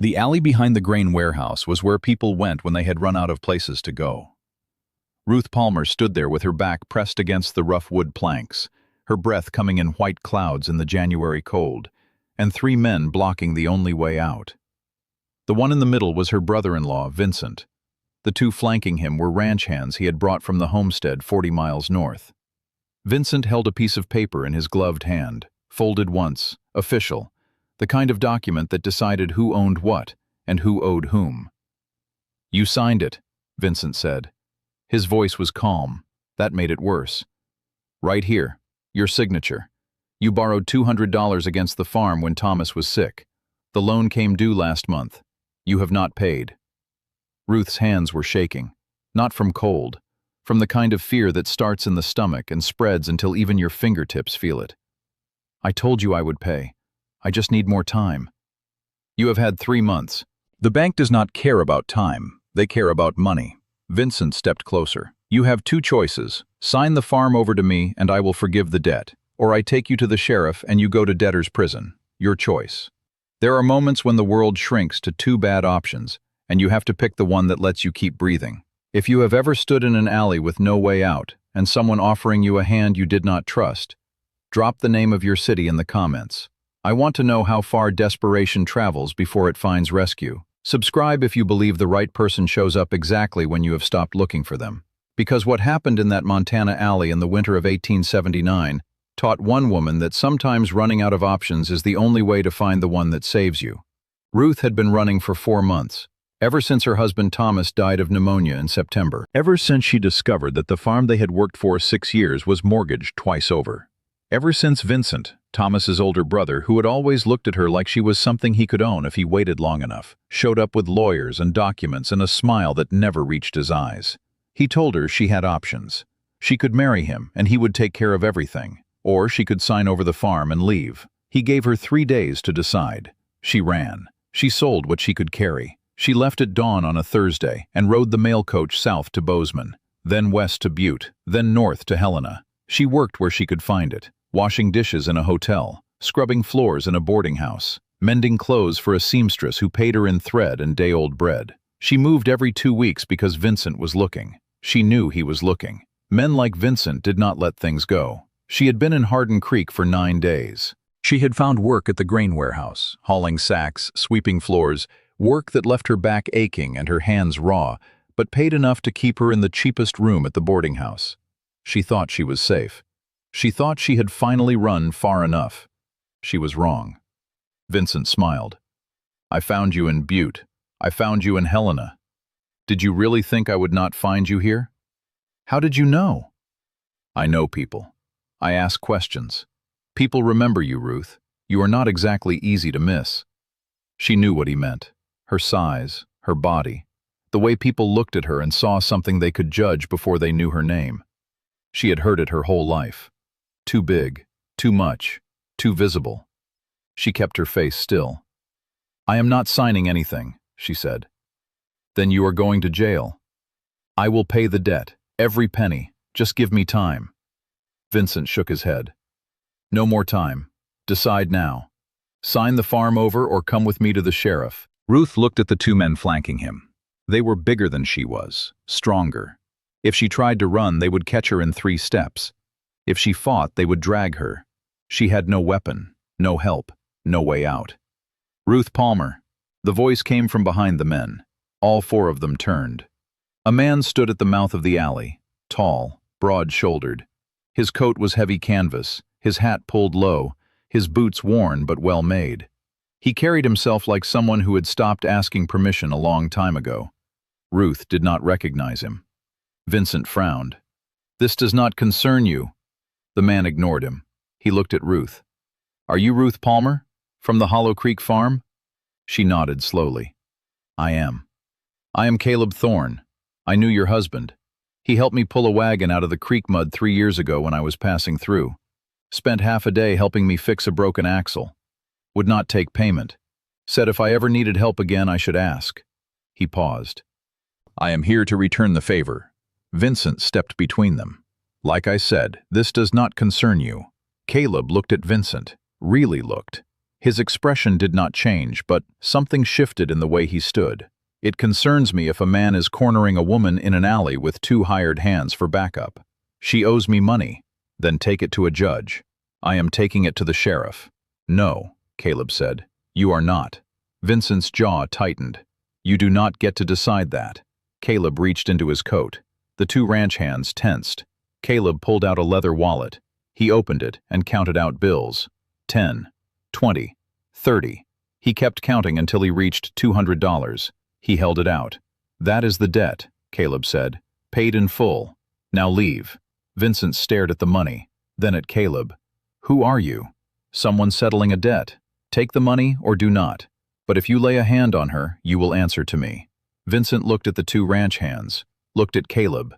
The alley behind the grain warehouse was where people went when they had run out of places to go. Ruth Palmer stood there with her back pressed against the rough wood planks, her breath coming in white clouds in the January cold, and three men blocking the only way out. The one in the middle was her brother-in-law, Vincent. The two flanking him were ranch hands he had brought from the homestead 40 miles north. Vincent held a piece of paper in his gloved hand, folded once, official, the kind of document that decided who owned what and who owed whom. "You signed it," Vincent said. His voice was calm. That made it worse. "Right here, your signature. You borrowed $200 against the farm when Thomas was sick. The loan came due last month. You have not paid." Ruth's hands were shaking, not from cold, from the kind of fear that starts in the stomach and spreads until even your fingertips feel it. "I told you I would pay. I just need more time." "You have had 3 months. The bank does not care about time. They care about money." Vincent stepped closer. "You have 2 choices. Sign the farm over to me and I will forgive the debt, or I take you to the sheriff and you go to debtor's prison. Your choice." There are moments when the world shrinks to 2 bad options, and you have to pick the one that lets you keep breathing. If you have ever stood in an alley with no way out, and someone offering you a hand you did not trust, drop the name of your city in the comments. I want to know how far desperation travels before it finds rescue. Subscribe if you believe the right person shows up exactly when you have stopped looking for them. Because what happened in that Montana alley in the winter of 1879 taught one woman that sometimes running out of options is the only way to find the one that saves you. Ruth had been running for 4 months, ever since her husband Thomas died of pneumonia in September. Ever since she discovered that the farm they had worked for 6 years was mortgaged twice over. Ever since Vincent, Thomas's older brother, who had always looked at her like she was something he could own if he waited long enough, showed up with lawyers and documents and a smile that never reached his eyes. He told her she had options. She could marry him and he would take care of everything. Or she could sign over the farm and leave. He gave her 3 days to decide. She ran. She sold what she could carry. She left at dawn on a Thursday and rode the mail coach south to Bozeman, then west to Butte, then north to Helena. She worked where she could find it, washing dishes in a hotel, scrubbing floors in a boarding house, mending clothes for a seamstress who paid her in thread and day-old bread. She moved every 2 weeks because Vincent was looking. She knew he was looking. Men like Vincent did not let things go. She had been in Hardin Creek for 9 days. She had found work at the grain warehouse, hauling sacks, sweeping floors, work that left her back aching and her hands raw, but paid enough to keep her in the cheapest room at the boarding house. She thought she was safe. She thought she had finally run far enough. She was wrong. Vincent smiled. "I found you in Butte. I found you in Helena. Did you really think I would not find you here?" "How did you know?" "I know people. I ask questions. People remember you, Ruth. You are not exactly easy to miss." She knew what he meant. Her size, her body, the way people looked at her and saw something they could judge before they knew her name. She had heard it her whole life. Too big, too much, too visible. She kept her face still. "I am not signing anything," she said. "Then you are going to jail." "I will pay the debt, every penny. Just give me time." Vincent shook his head. "No more time. Decide now. Sign the farm over or come with me to the sheriff." Ruth looked at the 2 men flanking him. They were bigger than she was, stronger. If she tried to run, they would catch her in 3 steps. If she fought, they would drag her. She had no weapon, no help, no way out. "Ruth Palmer." The voice came from behind the men. All 4 of them turned. A man stood at the mouth of the alley, tall, broad-shouldered. His coat was heavy canvas, his hat pulled low, his boots worn but well made. He carried himself like someone who had stopped asking permission a long time ago. Ruth did not recognize him. Vincent frowned. "This does not concern you." The man ignored him. He looked at Ruth. "Are you Ruth Palmer? From the Hollow Creek farm?" She nodded slowly. "I am. I am Caleb Thorne. I knew your husband. He helped me pull a wagon out of the creek mud 3 years ago when I was passing through. Spent half a day helping me fix a broken axle. Would not take payment. Said if I ever needed help again, I should ask." He paused. "I am here to return the favor." Vincent stepped between them. "Like I said, this does not concern you." Caleb looked at Vincent, really looked. His expression did not change, but something shifted in the way he stood. It concerns me if a man is cornering a woman in an alley with two hired hands for backup. She owes me money. Then take it to a judge. I am taking it to the sheriff. No, Caleb said. You are not. Vincent's jaw tightened. You do not get to decide that. Caleb reached into his coat. The two ranch hands tensed. Caleb pulled out a leather wallet. He opened it and counted out bills. 10, 20, 30. He kept counting until he reached $200. He held it out. That is the debt, Caleb said. Paid in full. Now leave. Vincent stared at the money, then at Caleb. Who are you? Someone settling a debt. Take the money or do not. But if you lay a hand on her, you will answer to me. Vincent looked at the two ranch hands, looked at Caleb.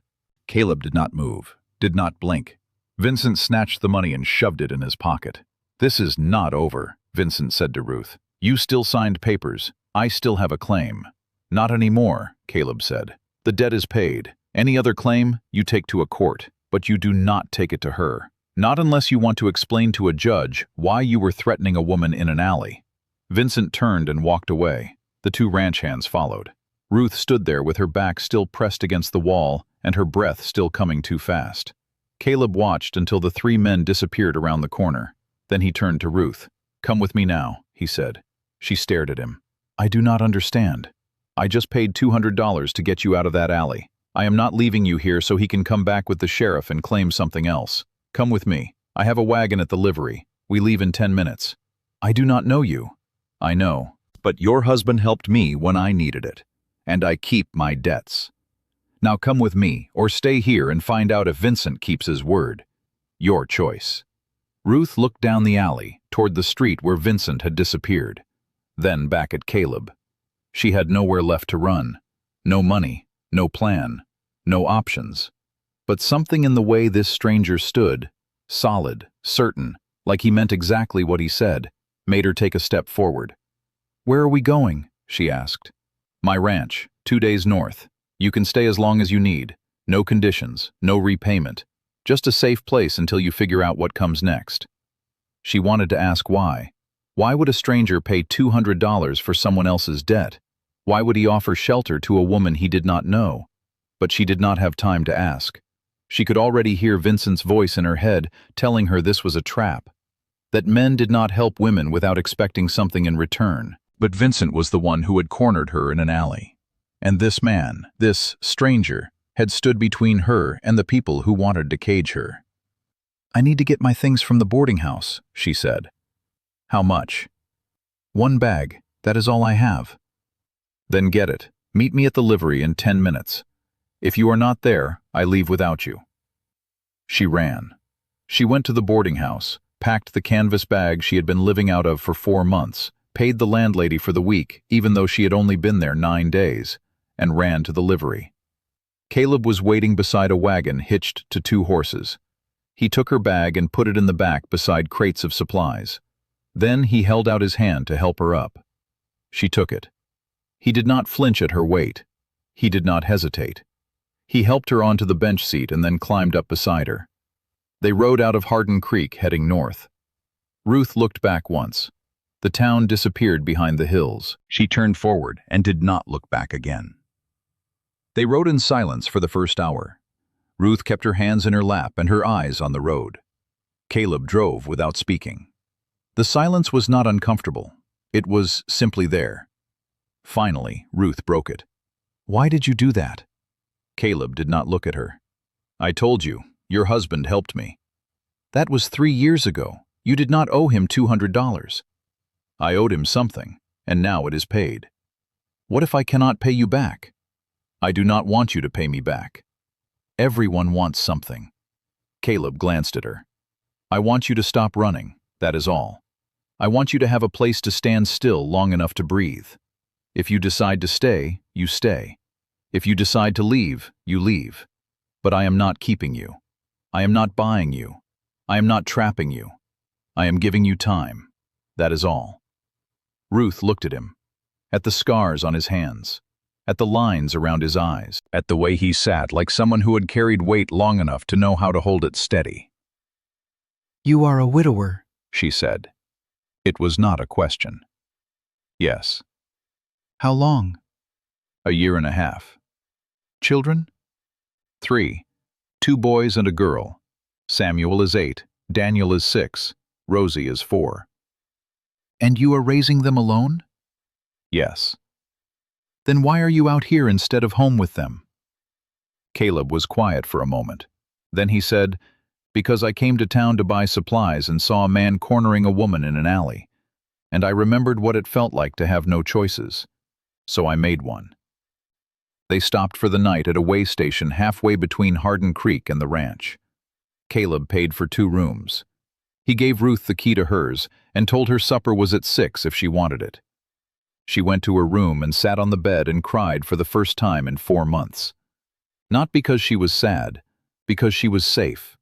Caleb did not move, did not blink. Vincent snatched the money and shoved it in his pocket. This is not over, Vincent said to Ruth. You still signed papers. I still have a claim. Not anymore, Caleb said. The debt is paid. Any other claim, you take to a court, but you do not take it to her. Not unless you want to explain to a judge why you were threatening a woman in an alley. Vincent turned and walked away. The two ranch hands followed. Ruth stood there with her back still pressed against the wall and her breath still coming too fast. Caleb watched until the three men disappeared around the corner. Then he turned to Ruth. Come with me now, he said. She stared at him. I do not understand. I just paid $200 to get you out of that alley. I am not leaving you here so he can come back with the sheriff and claim something else. Come with me. I have a wagon at the livery. We leave in 10 minutes. I do not know you. I know. But your husband helped me when I needed it. And I keep my debts. Now come with me, or stay here and find out if Vincent keeps his word. Your choice. Ruth looked down the alley, toward the street where Vincent had disappeared. Then back at Caleb. She had nowhere left to run. No money, no plan, no options. But something in the way this stranger stood, solid, certain, like he meant exactly what he said, made her take a step forward. Where are we going? She asked. My ranch, 2 days north. You can stay as long as you need. No conditions, no repayment. Just a safe place until you figure out what comes next. She wanted to ask why. Why would a stranger pay $200 for someone else's debt? Why would he offer shelter to a woman he did not know? But she did not have time to ask. She could already hear Vincent's voice in her head telling her this was a trap. That men did not help women without expecting something in return. But Vincent was the one who had cornered her in an alley. And this man, this stranger, had stood between her and the people who wanted to cage her. I need to get my things from the boarding house, she said. How much? 1 bag. That is all I have. Then get it. Meet me at the livery in 10 minutes. If you are not there, I leave without you. She ran. She went to the boarding house, packed the canvas bag she had been living out of for 4 months, paid the landlady for the week, even though she had only been there 9 days, and ran to the livery. Caleb was waiting beside a wagon hitched to 2 horses. He took her bag and put it in the back beside crates of supplies. Then he held out his hand to help her up. She took it. He did not flinch at her weight. He did not hesitate. He helped her onto the bench seat and then climbed up beside her. They rode out of Hardin Creek, heading north. Ruth looked back once. The town disappeared behind the hills. She turned forward and did not look back again. They rode in silence for the first hour. Ruth kept her hands in her lap and her eyes on the road. Caleb drove without speaking. The silence was not uncomfortable. It was simply there. Finally, Ruth broke it. Why did you do that? Caleb did not look at her. I told you, your husband helped me. That was 3 years ago. You did not owe him $200. I owed him something, and now it is paid. What if I cannot pay you back? I do not want you to pay me back. Everyone wants something. Caleb glanced at her. I want you to stop running, that is all. I want you to have a place to stand still long enough to breathe. If you decide to stay, you stay. If you decide to leave, you leave. But I am not keeping you. I am not buying you. I am not trapping you. I am giving you time. That is all. Ruth looked at him, at the scars on his hands, at the lines around his eyes, at the way he sat like someone who had carried weight long enough to know how to hold it steady. You are a widower, she said. It was not a question. Yes. How long? A year and a half. Children? 3. 2 boys and a girl. Samuel is 8, Daniel is 6, Rosie is 4. And you are raising them alone? Yes. Then why are you out here instead of home with them? Caleb was quiet for a moment. Then he said, "Because I came to town to buy supplies and saw a man cornering a woman in an alley. And I remembered what it felt like to have no choices. So I made one." They stopped for the night at a way station halfway between Hardin Creek and the ranch. Caleb paid for 2 rooms. He gave Ruth the key to hers and told her supper was at 6 if she wanted it. She went to her room and sat on the bed and cried for the first time in 4 months. Not because she was sad, because she was safe.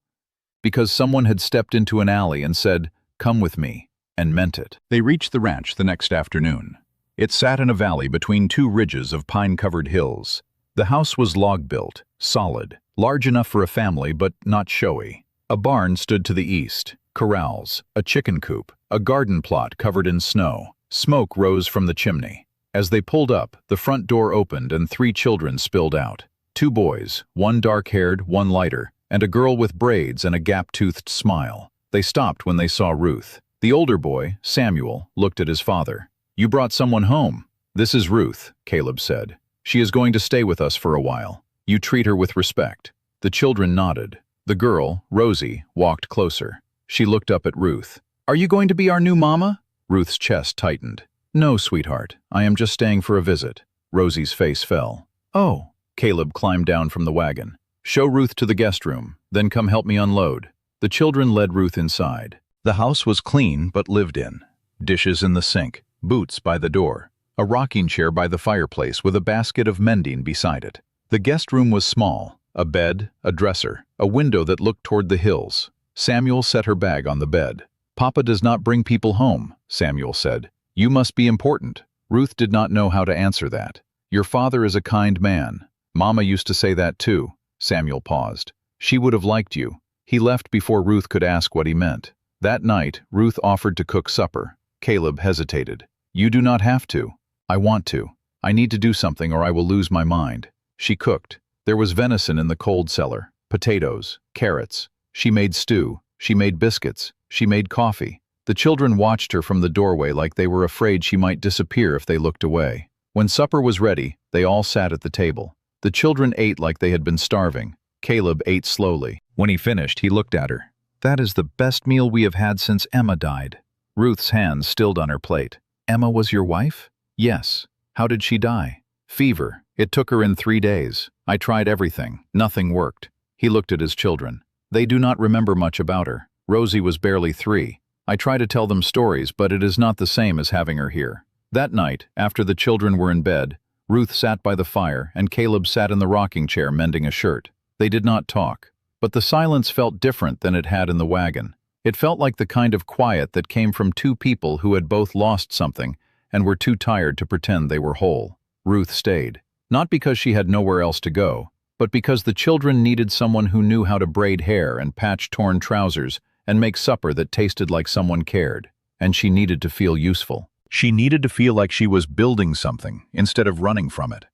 Because someone had stepped into an alley and said, "Come with me," and meant it. They reached the ranch the next afternoon. It sat in a valley between 2 ridges of pine-covered hills. The house was log-built, solid, large enough for a family but not showy. A barn stood to the east, corrals, a chicken coop, a garden plot covered in snow. Smoke rose from the chimney. As they pulled up, the front door opened and 3 children spilled out. 2 boys, one dark-haired, one lighter, and a girl with braids and a gap-toothed smile. They stopped when they saw Ruth. The older boy, Samuel, looked at his father. "You brought someone home." "This is Ruth," Caleb said. "She is going to stay with us for a while. You treat her with respect." The children nodded. The girl, Rosie, walked closer. She looked up at Ruth. "Are you going to be our new mama?" Ruth's chest tightened. "No, sweetheart. I am just staying for a visit." Rosie's face fell. "Oh." Caleb climbed down from the wagon. "Show Ruth to the guest room, then come help me unload." The children led Ruth inside. The house was clean but lived in. Dishes in the sink, boots by the door, a rocking chair by the fireplace with a basket of mending beside it. The guest room was small, a bed, a dresser, a window that looked toward the hills. Samuel set her bag on the bed. "Papa does not bring people home," Samuel said. "You must be important." Ruth did not know how to answer that. "Your father is a kind man. Mama used to say that too." Samuel paused. "She would have liked you." He left before Ruth could ask what he meant. That night, Ruth offered to cook supper. Caleb hesitated. "You do not have to." "I want to. I need to do something or I will lose my mind." She cooked. There was venison in the cold cellar, potatoes, carrots. She made stew. She made biscuits. She made coffee. The children watched her from the doorway like they were afraid she might disappear if they looked away. When supper was ready, they all sat at the table. The children ate like they had been starving. Caleb ate slowly. When he finished, he looked at her. "That is the best meal we have had since Emma died." Ruth's hands stilled on her plate. "Emma was your wife?" "Yes." "How did she die?" "Fever. It took her in 3 days. I tried everything. Nothing worked." He looked at his children. "They do not remember much about her. Rosie was barely 3. I try to tell them stories, but it is not the same as having her here." That night, after the children were in bed, Ruth sat by the fire and Caleb sat in the rocking chair mending a shirt. They did not talk, but the silence felt different than it had in the wagon. It felt like the kind of quiet that came from 2 people who had both lost something and were too tired to pretend they were whole. Ruth stayed, not because she had nowhere else to go, but because the children needed someone who knew how to braid hair and patch torn trousers and make supper that tasted like someone cared, and she needed to feel useful. She needed to feel like she was building something instead of running from it.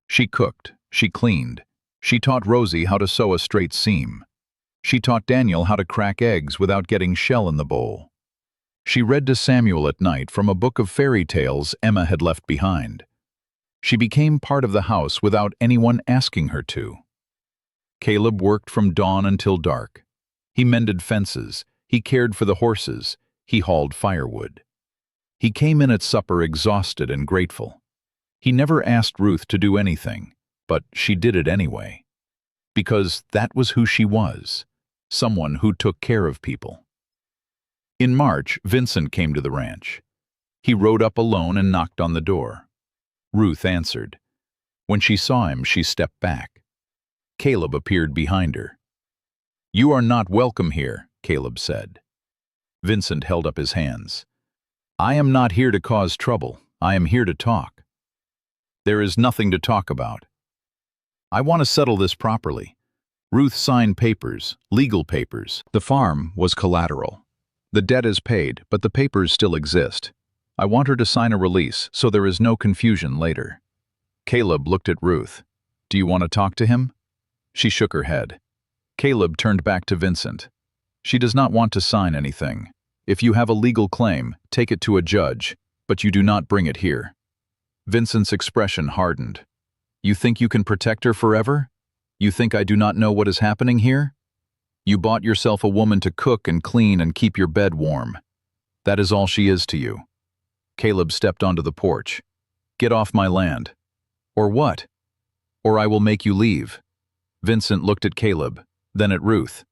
She cooked, she cleaned, she taught Rosie how to sew a straight seam. She taught Daniel how to crack eggs without getting shell in the bowl. She read to Samuel at night from a book of fairy tales Emma had left behind. She became part of the house without anyone asking her to. Caleb worked from dawn until dark. He mended fences, he cared for the horses, he hauled firewood. He came in at supper exhausted and grateful. He never asked Ruth to do anything, but she did it anyway. Because that was who she was, someone who took care of people. In March, Vincent came to the ranch. He rode up alone and knocked on the door. Ruth answered. When she saw him, she stepped back. Caleb appeared behind her. "You are not welcome here," Caleb said. Vincent held up his hands. "I am not here to cause trouble. I am here to talk." "There is nothing to talk about." "I want to settle this properly." Ruth signed papers, legal papers. The farm was collateral. The debt is paid, but the papers still exist. I want her to sign a release so there is no confusion later." Caleb looked at Ruth. "Do you want to talk to him?" She shook her head. Caleb turned back to Vincent. "She does not want to sign anything. If you have a legal claim, take it to a judge, but you do not bring it here." Vincent's expression hardened. "You think you can protect her forever? You think I do not know what is happening here? You bought yourself a woman to cook and clean and keep your bed warm. That is all she is to you." Caleb stepped onto the porch. "Get off my land." "Or what?" "Or I will make you leave." Vincent looked at Caleb, then at Ruth.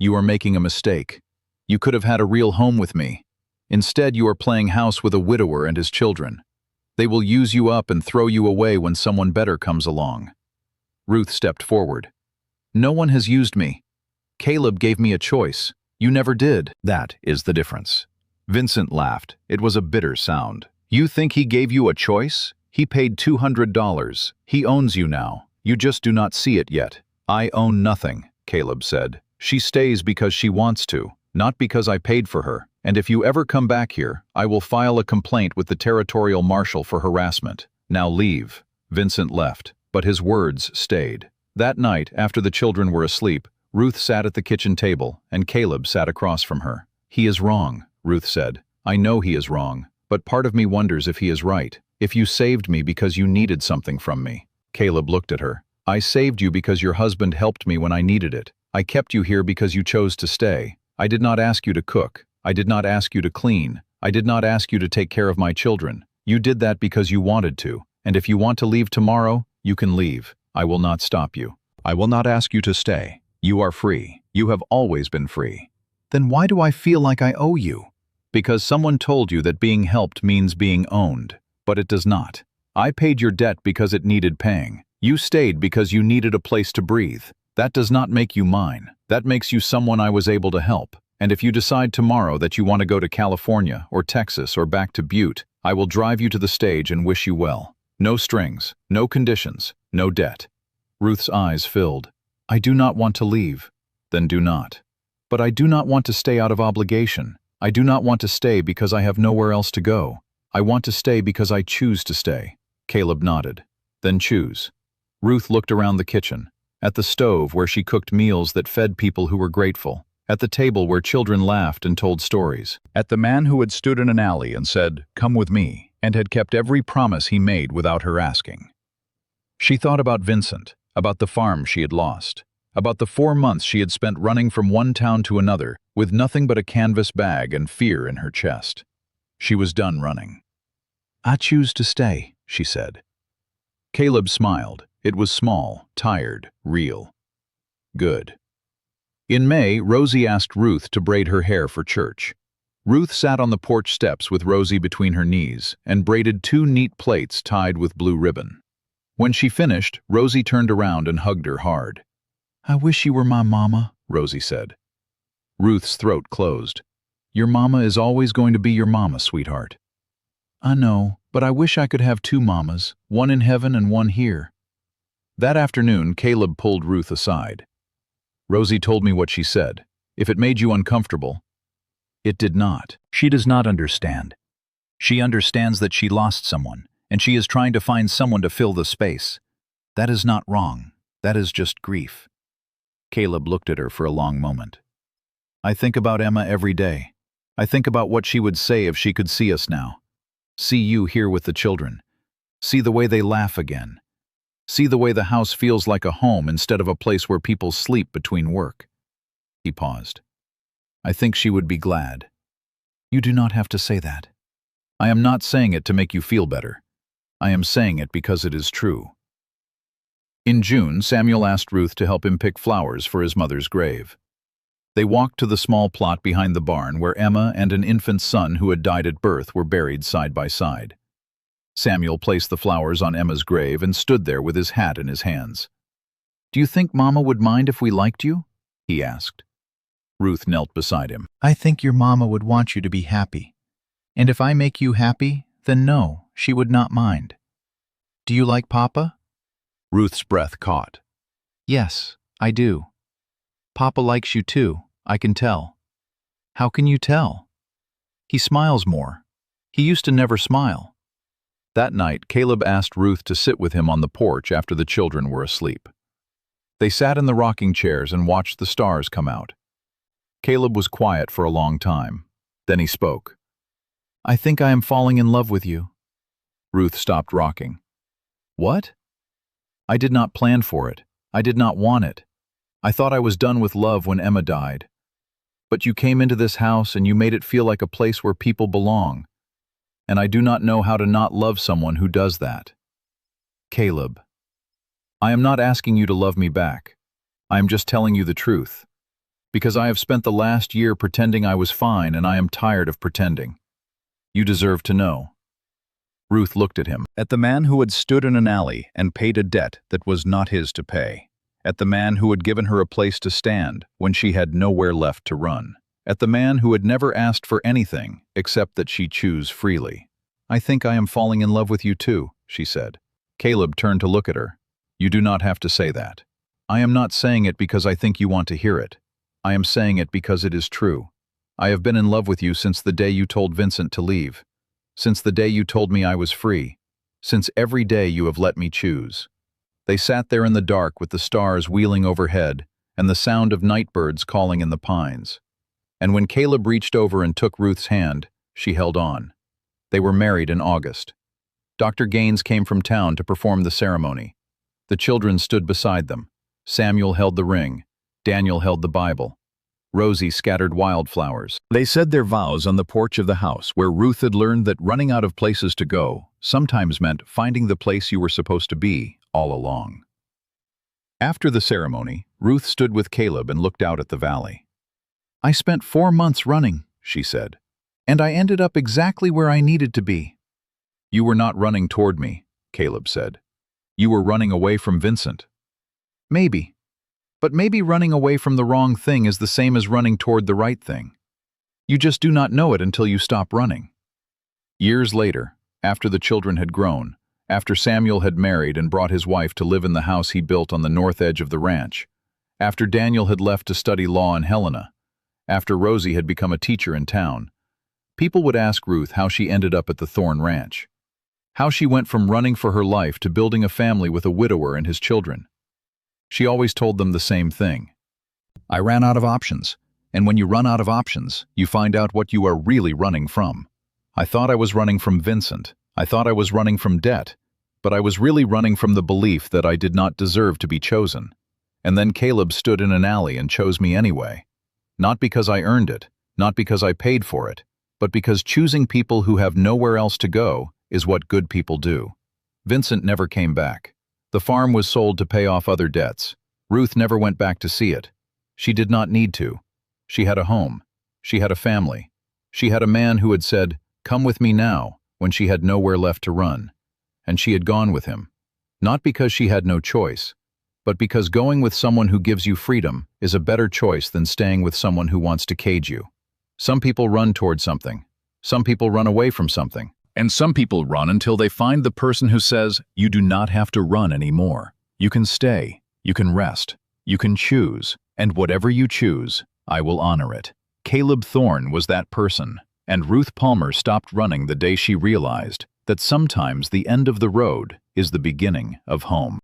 "You are making a mistake. You could have had a real home with me. Instead, you are playing house with a widower and his children. They will use you up and throw you away when someone better comes along." Ruth stepped forward. "No one has used me. Caleb gave me a choice. You never did." "That is the difference." Vincent laughed. It was a bitter sound. "You think he gave you a choice? He paid $200. He owns you now. You just do not see it yet." "I own nothing," Caleb said. "She stays because she wants to, not because I paid for her. And if you ever come back here, I will file a complaint with the territorial marshal for harassment. Now leave." Vincent left, but his words stayed. That night, after the children were asleep, Ruth sat at the kitchen table, and Caleb sat across from her. "He is wrong," Ruth said. "I know he is wrong, but part of me wonders if he is right. If you saved me because you needed something from me." Caleb looked at her. "I saved you because your husband helped me when I needed it. I kept you here because you chose to stay. I did not ask you to cook. I did not ask you to clean. I did not ask you to take care of my children. You did that because you wanted to, and if you want to leave tomorrow, you can leave. I will not stop you. I will not ask you to stay. You are free. You have always been free." "Then why do I feel like I owe you?" "Because someone told you that being helped means being owned, but it does not. I paid your debt because it needed paying. You stayed because you needed a place to breathe. That does not make you mine. That makes you someone I was able to help. And if you decide tomorrow that you want to go to California or Texas or back to Butte, I will drive you to the stage and wish you well. No strings, no conditions, no debt." Ruth's eyes filled. "I do not want to leave." "Then do not." "But I do not want to stay out of obligation. I do not want to stay because I have nowhere else to go. I want to stay because I choose to stay." Caleb nodded. "Then choose." Ruth looked around the kitchen, at the stove where she cooked meals that fed people who were grateful, at the table where children laughed and told stories, at the man who had stood in an alley and said, "Come with me," and had kept every promise he made without her asking. She thought about Vincent, about the farm she had lost, about the 4 months she had spent running from one town to another with nothing but a canvas bag and fear in her chest. She was done running. "I choose to stay," she said. Caleb smiled. It was small, tired, real. "Good." In May, Rosie asked Ruth to braid her hair for church. Ruth sat on the porch steps with Rosie between her knees and braided 2 neat plaits tied with blue ribbon. When she finished, Rosie turned around and hugged her hard. "I wish you were my mama," Rosie said. Ruth's throat closed. "Your mama is always going to be your mama, sweetheart." "I know, but I wish I could have 2 mamas, one in heaven and one here." That afternoon, Caleb pulled Ruth aside. "Rosie told me what she said. If it made you uncomfortable—" "It did not. She does not understand. She understands that she lost someone, and she is trying to find someone to fill the space. That is not wrong. That is just grief." Caleb looked at her for a long moment. "I think about Emma every day. I think about what she would say if she could see us now. See you here with the children. See the way they laugh again. See the way the house feels like a home instead of a place where people sleep between work." He paused. "I think she would be glad." "You do not have to say that." "I am not saying it to make you feel better. I am saying it because it is true." In June, Samuel asked Ruth to help him pick flowers for his mother's grave. They walked to the small plot behind the barn where Emma and an infant son who had died at birth were buried side by side. Samuel placed the flowers on Emma's grave and stood there with his hat in his hands. "Do you think Mama would mind if we liked you?" he asked. Ruth knelt beside him. "I think your Mama would want you to be happy. And if I make you happy, then no, she would not mind. Do you like Papa?" Ruth's breath caught. "Yes, I do. Papa likes you too, I can tell." How can you tell? He smiles more. He used to never smile. That night, Caleb asked Ruth to sit with him on the porch after the children were asleep. They sat in the rocking chairs and watched the stars come out. Caleb was quiet for a long time. Then he spoke. I think I am falling in love with you. Ruth stopped rocking. What? I did not plan for it. I did not want it. I thought I was done with love when Emma died. But you came into this house and you made it feel like a place where people belong. And I do not know how to not love someone who does that. Caleb, I am not asking you to love me back. I am just telling you the truth. Because I have spent the last year pretending I was fine and I am tired of pretending. You deserve to know. Ruth looked at him. At the man who had stood in an alley and paid a debt that was not his to pay. At the man who had given her a place to stand when she had nowhere left to run. At the man who had never asked for anything except that she choose freely. I think I am falling in love with you too, she said. Caleb turned to look at her. You do not have to say that. I am not saying it because I think you want to hear it. I am saying it because it is true. I have been in love with you since the day you told Vincent to leave. Since the day you told me I was free. Since every day you have let me choose. They sat there in the dark with the stars wheeling overhead and the sound of night birds calling in the pines. And when Caleb reached over and took Ruth's hand, she held on. They were married in August. Dr. Gaines came from town to perform the ceremony. The children stood beside them. Samuel held the ring. Daniel held the Bible. Rosie scattered wildflowers. They said their vows on the porch of the house where Ruth had learned that running out of places to go sometimes meant finding the place you were supposed to be all along. After the ceremony, Ruth stood with Caleb and looked out at the valley. I spent 4 months running, she said, and I ended up exactly where I needed to be. You were not running toward me, Caleb said. You were running away from Vincent. Maybe. But maybe running away from the wrong thing is the same as running toward the right thing. You just do not know it until you stop running. Years later, after the children had grown, after Samuel had married and brought his wife to live in the house he built on the north edge of the ranch, after Daniel had left to study law in Helena, after Rosie had become a teacher in town, people would ask Ruth how she ended up at the Thorn Ranch. How she went from running for her life to building a family with a widower and his children. She always told them the same thing. I ran out of options, and when you run out of options, you find out what you are really running from. I thought I was running from Vincent. I thought I was running from debt, but I was really running from the belief that I did not deserve to be chosen. And then Caleb stood in an alley and chose me anyway. Not because I earned it, not because I paid for it, but because choosing people who have nowhere else to go is what good people do. Vincent never came back. The farm was sold to pay off other debts. Ruth never went back to see it. She did not need to. She had a home. She had a family. She had a man who had said, "Come with me now," when she had nowhere left to run. And she had gone with him. Not because she had no choice, but because going with someone who gives you freedom is a better choice than staying with someone who wants to cage you. Some people run toward something. Some people run away from something. And some people run until they find the person who says, you do not have to run anymore. You can stay, you can rest, you can choose, and whatever you choose, I will honor it. Caleb Thorne was that person, and Ruth Palmer stopped running the day she realized that sometimes the end of the road is the beginning of home.